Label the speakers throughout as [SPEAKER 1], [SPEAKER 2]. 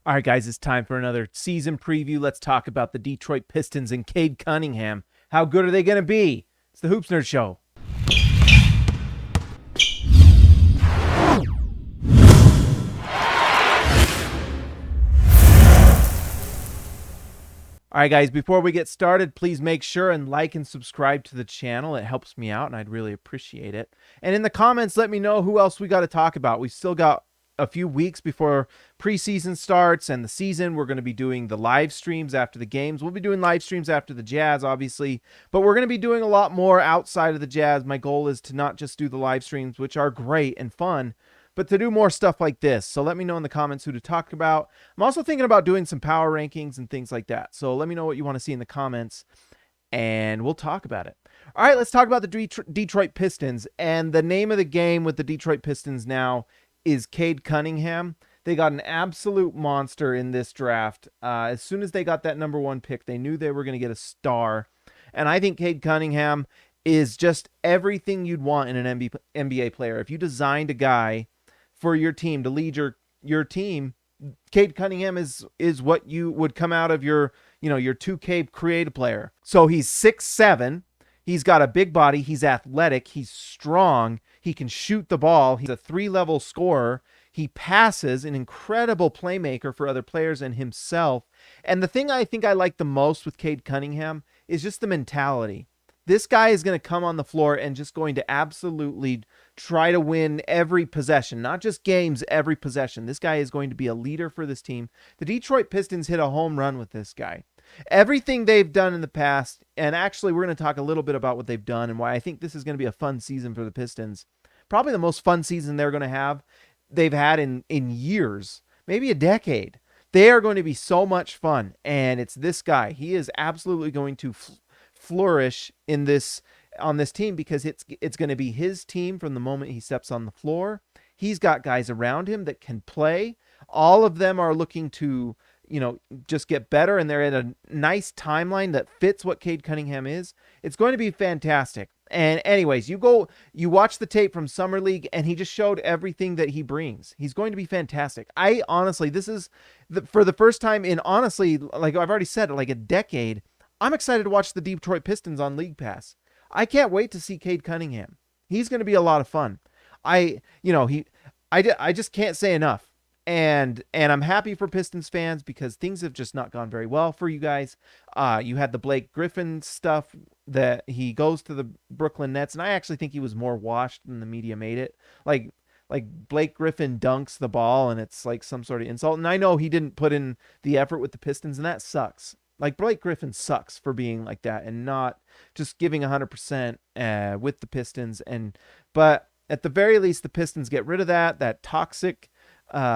[SPEAKER 1] All right, guys, it's time for another season preview. Let's talk about the Detroit Pistons and Cade Cunningham. How good are they going to be? It's the Hoops Nerd Show. All right, guys, before we get started, please make sure and like and subscribe to the channel. It helps me out, and I'd really appreciate it. And in the comments, let me know who else we got to talk about. We've still got a few weeks before preseason starts and the season. We're going to be doing the live streams after the games. We'll be doing live streams after the Jazz, obviously, but we're going to be doing a lot more outside of the Jazz. My goal is to not just do the live streams, which are great and fun, but to do more stuff like this. So let me know in the comments who to talk about. I'm also thinking about doing some power rankings and things like that. So let me know what you want to see in the comments, and we'll talk about it. All right, let's talk about the Detroit Pistons. And the name of the game with the Detroit Pistons now is Cade Cunningham. They got an absolute monster in this draft. As soon as they got that number one pick, they knew they were going to get a star. And I think Cade Cunningham is just everything you'd want in an NBA player. If you designed a guy for your team to lead your team, Cade Cunningham is what you would come out of your 2K creative player. So he's 6'7". He's got a big body. He's athletic. He's strong. He can shoot the ball. He's a 3-level scorer. He passes, an incredible playmaker for other players and himself. And the thing I think I like the most with Cade Cunningham is just the mentality. This guy is going to come on the floor and just going to absolutely try to win every possession, not just games, every possession. This guy is going to be a leader for this team. The Detroit Pistons hit a home run with this guy. Everything they've done in the past, and actually we're going to talk a little bit about what they've done and why I think this is going to be a fun season for the Pistons. Probably the most fun season they've had in years, maybe a decade. They are going to be so much fun, and it's this guy. He is absolutely going to flourish on this team because it's going to be his team from the moment he steps on the floor. He's got guys around him that can play. All of them are looking to just get better, and they're at a nice timeline that fits what Cade Cunningham is. It's going to be fantastic. And anyways, you watch the tape from Summer League, and he just showed everything that he brings. He's going to be fantastic. I honestly, this is for the first time in, honestly, like I've already said, like a decade, I'm excited to watch the Detroit Pistons on League Pass. I can't wait to see Cade Cunningham. He's going to be a lot of fun. I just can't say enough. And I'm happy for Pistons fans because things have just not gone very well for you guys. You had the Blake Griffin stuff that he goes to the Brooklyn Nets, and I actually think he was more washed than the media made it. Like Blake Griffin dunks the ball, and it's like some sort of insult. And I know he didn't put in the effort with the Pistons, and that sucks. Like, Blake Griffin sucks for being like that and not just giving 100% with the Pistons. But at the very least, the Pistons get rid of that toxic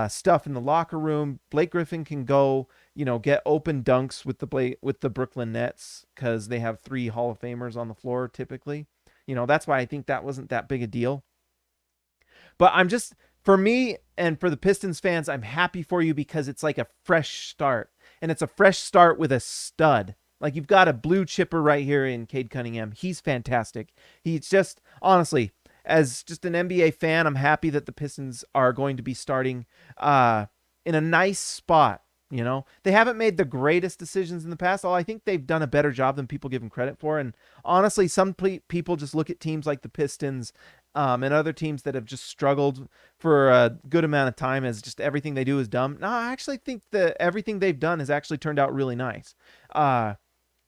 [SPEAKER 1] stuff in the locker room. Blake Griffin can go, get open dunks with the Brooklyn Nets because they have 3 Hall of Famers on the floor typically. That's why I think that wasn't that big a deal. But for me and for the Pistons fans, I'm happy for you because it's like a fresh start. And it's a fresh start with a stud. Like, you've got a blue chipper right here in Cade Cunningham. He's fantastic. He's just, honestly, as just an NBA fan, I'm happy that the Pistons are going to be starting in a nice spot. They haven't made the greatest decisions in the past. I think they've done a better job than people give them credit for. And honestly, some people just look at teams like the Pistons and other teams that have just struggled for a good amount of time as just everything they do is dumb. No, I actually think that everything they've done has actually turned out really nice.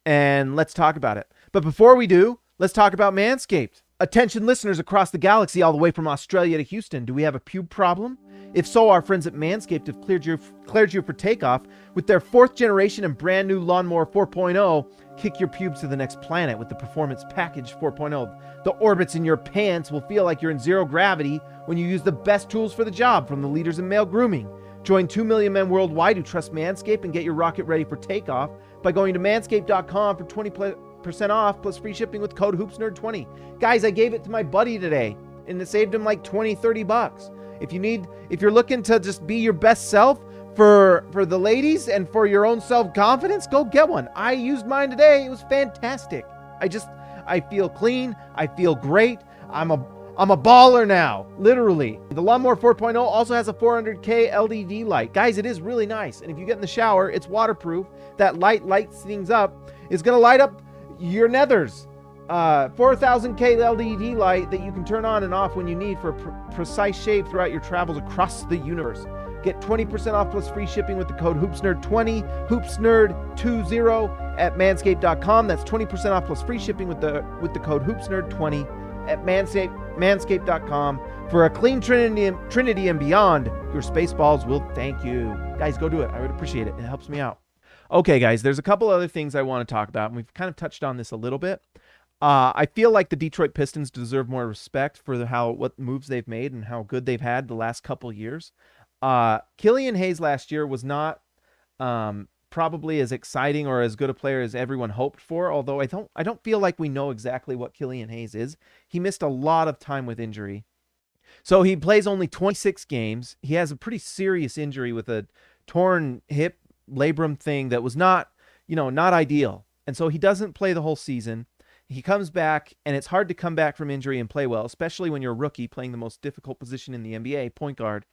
[SPEAKER 1] And let's talk about it. But before we do, let's talk about Manscaped. Attention listeners across the galaxy, all the way from Australia to Houston, do we have a pube problem? If so, our friends at Manscaped have cleared you for takeoff with their 4th generation and brand new Lawnmower 4.0. Kick your pubes to the next planet with the Performance Package 4.0. The orbits in your pants will feel like you're in zero gravity when you use the best tools for the job from the leaders in male grooming. Join 2 million men worldwide who trust Manscaped and get your rocket ready for takeoff by going to manscaped.com for 20% off plus free shipping with code HoopsNerd20. Guys, I gave it to my buddy today and it saved him like $20-$30. If you're looking to just be your best self for the ladies and for your own self-confidence, go get one. I used mine today. It was fantastic. I feel clean. I feel great. I'm I'm a baller now, literally. The Lawnmower 4.0 also has a 400K LED light. Guys, it is really nice. And if you get in the shower, it's waterproof. That light lights things up. It's going to light up your nethers. 4000K LED light that you can turn on and off when you need for precise shave throughout your travels across the universe. Get 20% off plus free shipping with the code HoopsNerd20, HoopsNerd20 at Manscape.com. That's 20% off plus free shipping with the code HoopsNerd20 at Manscape.com. For a clean Trinity and beyond, your Spaceballs will thank you. Guys, go do it. I would appreciate it. It helps me out. Okay, guys, there's a couple other things I want to talk about, and we've kind of touched on this a little bit. I feel like the Detroit Pistons deserve more respect for what moves they've made and how good they've had the last couple years. Killian Hayes last year was not probably as exciting or as good a player as everyone hoped for, although I don't feel like we know exactly what Killian Hayes is. He missed a lot of time with injury. So he plays only 26 games. He has a pretty serious injury with a torn hip labrum thing that was not ideal. And so he doesn't play the whole season. He comes back, and it's hard to come back from injury and play well, especially when you're a rookie playing the most difficult position in the NBA, point guard.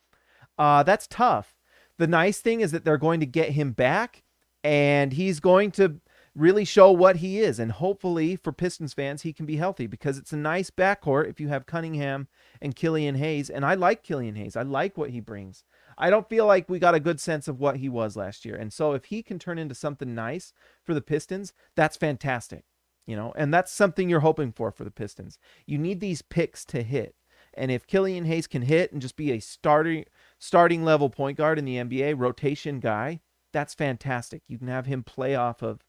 [SPEAKER 1] That's tough. The nice thing is that they're going to get him back, and he's going to really show what he is. And hopefully for Pistons fans, he can be healthy, because it's a nice backcourt if you have Cunningham and Killian Hayes. And I like Killian Hayes. I like what he brings. I don't feel like we got a good sense of what he was last year. And so if he can turn into something nice for the Pistons, that's fantastic. And that's something you're hoping for the Pistons. You need these picks to hit. And if Killian Hayes can hit and just be a starting level point guard in the NBA, rotation guy, that's fantastic. You can have him play off of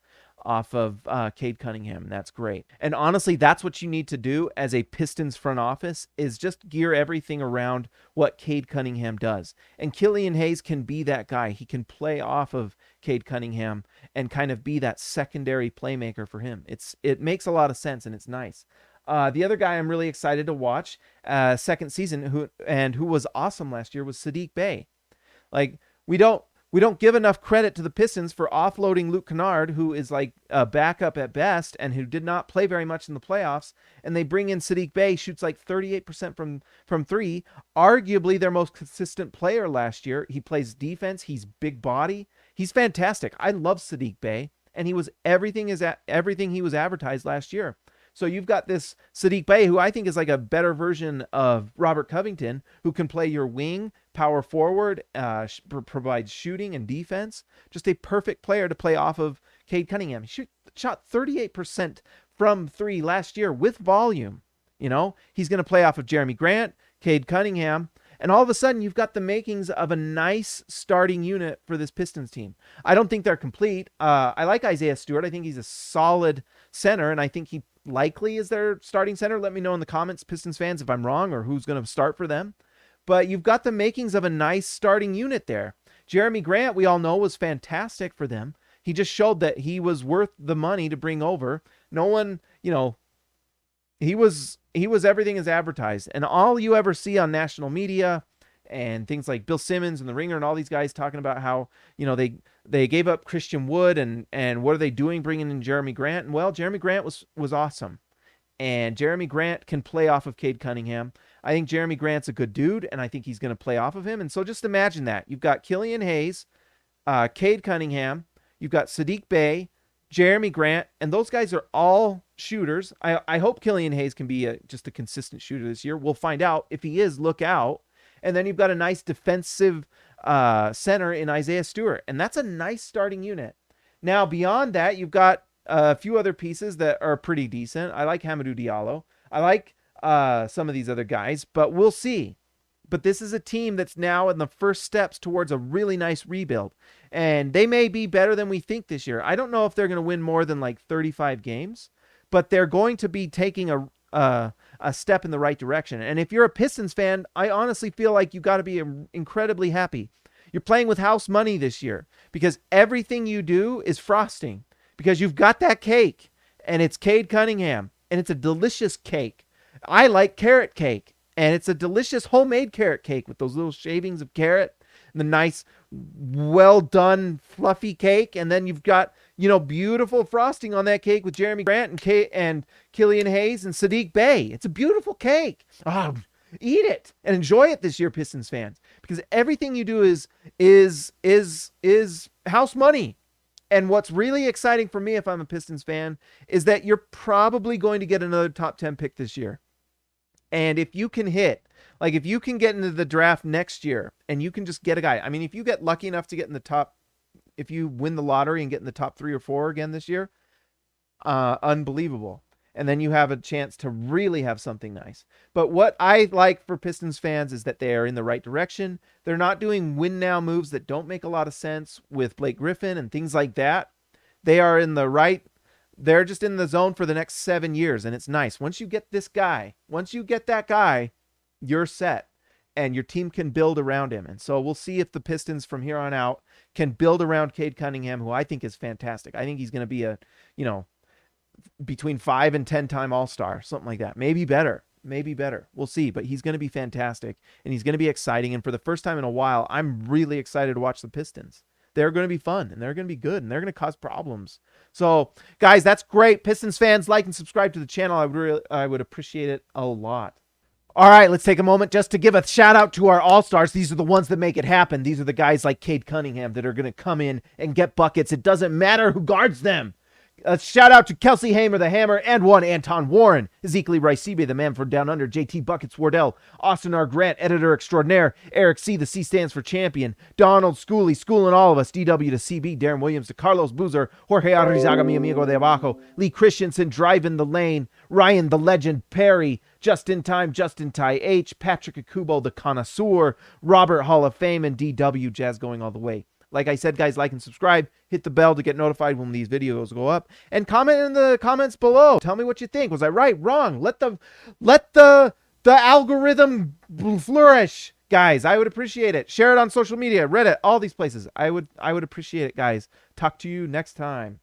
[SPEAKER 1] Cade Cunningham, and that's great. And honestly, that's what you need to do as a Pistons front office, is just gear everything around what Cade Cunningham does. And Killian Hayes can be that guy. He can play off of Cade Cunningham and kind of be that secondary playmaker for him. It makes a lot of sense, and it's nice. The other guy I'm really excited to watch second season who was awesome last year was Saddiq Bey. Like, we don't give enough credit to the Pistons for offloading Luke Kennard, who is like a backup at best and who did not play very much in the playoffs. And they bring in Saddiq Bey, shoots like 38% from three, arguably their most consistent player last year. He plays defense. He's big body. He's fantastic. I love Saddiq Bey, and he was everything he was advertised last year. So you've got this Saddiq Bey, who I think is like a better version of Robert Covington, who can play your wing, power forward, provides shooting and defense. Just a perfect player to play off of Cade Cunningham. He shot 38% from three last year with volume. He's going to play off of Jerami Grant, Cade Cunningham, and all of a sudden you've got the makings of a nice starting unit for this Pistons team. I don't think they're complete. I like Isaiah Stewart. I think he's a solid center, and I think he likely is their starting center. Let me know in the comments, Pistons fans, if I'm wrong or who's going to start for them. But you've got the makings of a nice starting unit there. Jerami Grant, we all know, was fantastic for them. He just showed that he was worth the money to bring over. No one, he was everything as advertised. And all you ever see on national media and things like Bill Simmons and The Ringer and all these guys talking about how, they gave up Christian Wood and what are they doing bringing in Jerami Grant? And well, Jerami Grant was awesome. And Jerami Grant can play off of Cade Cunningham. I think Jerami Grant's a good dude, and I think he's going to play off of him. And so just imagine that. You've got Killian Hayes, Cade Cunningham, you've got Saddiq Bey, Jerami Grant, and those guys are all shooters. I hope Killian Hayes can be just a consistent shooter this year. We'll find out. If he is, look out. And then you've got a nice defensive center in Isaiah Stewart, and that's a nice starting unit. Now, beyond that, you've got a few other pieces that are pretty decent. I like Hamidou Diallo. I like some of these other guys, but we'll see. But this is a team that's now in the first steps towards a really nice rebuild, and they may be better than we think this year. I don't know if they're going to win more than like 35 games, but they're going to be taking a step in the right direction. And if you're a Pistons fan, I honestly feel like you got to be incredibly happy. You're playing with house money this year because everything you do is frosting, because you've got that cake, and it's Cade Cunningham, and it's a delicious cake. I like carrot cake, and it's a delicious homemade carrot cake with those little shavings of carrot and the nice, well done, fluffy cake. And then you've got beautiful frosting on that cake with Jerami Grant and Killian Hayes and Saddiq Bey. It's a beautiful cake. Oh, eat it and enjoy it this year, Pistons fans, because everything you do is house money. And what's really exciting for me, if I'm a Pistons fan, is that you're probably going to get another top 10 pick this year. And if you can if you can get into the draft next year and you can just get a guy, I mean, if you get lucky enough to get in the top, if you win the lottery and get in the top 3 or 4 again this year, unbelievable. And then you have a chance to really have something nice. But what I like for Pistons fans is that they are in the right direction. They're not doing win now moves that don't make a lot of sense with Blake Griffin and things like that. They are in the right. They're just in the zone for the next 7 years. And it's nice. Once you get that guy, you're set. And your team can build around him. And so we'll see if the Pistons from here on out can build around Cade Cunningham, who I think is fantastic. I think he's going to be a, between 5 and 10 time All-Star, something like that. Maybe better. We'll see, but he's going to be fantastic and he's going to be exciting. And for the first time in a while, I'm really excited to watch the Pistons. They're going to be fun and they're going to be good and they're going to cause problems. So guys, that's great. Pistons fans, like and subscribe to the channel. I would appreciate it a lot. All right, let's take a moment just to give a shout out to our All-Stars. These are the ones that make it happen. These are the guys like Cade Cunningham that are going to come in and get buckets. It doesn't matter who guards them. A shout out to Kelsey Hamer, the Hammer, and one Anton Warren, Ezekiel Raisibe, the man from down under, JT Buckets Wardell, Austin R. Grant, editor extraordinaire, Eric C., the C stands for champion, Donald Schooley, schooling all of us, DW to CB, Darren Williams to Carlos Boozer, Jorge Arrizaga, mi amigo de abajo, Lee Christensen driving the lane, Ryan the legend, Perry, Just in Time, Justin Ty H, Patrick Akubo, the connoisseur, Robert Hall of Fame, and DW, Jazz going all the way. Like I said, guys, like and subscribe. Hit the bell to get notified when these videos go up. And comment in the comments below. Tell me what you think. Was I right? Wrong? Let the algorithm flourish. Guys, I would appreciate it. Share it on social media, Reddit, all these places. I would appreciate it, guys. Talk to you next time.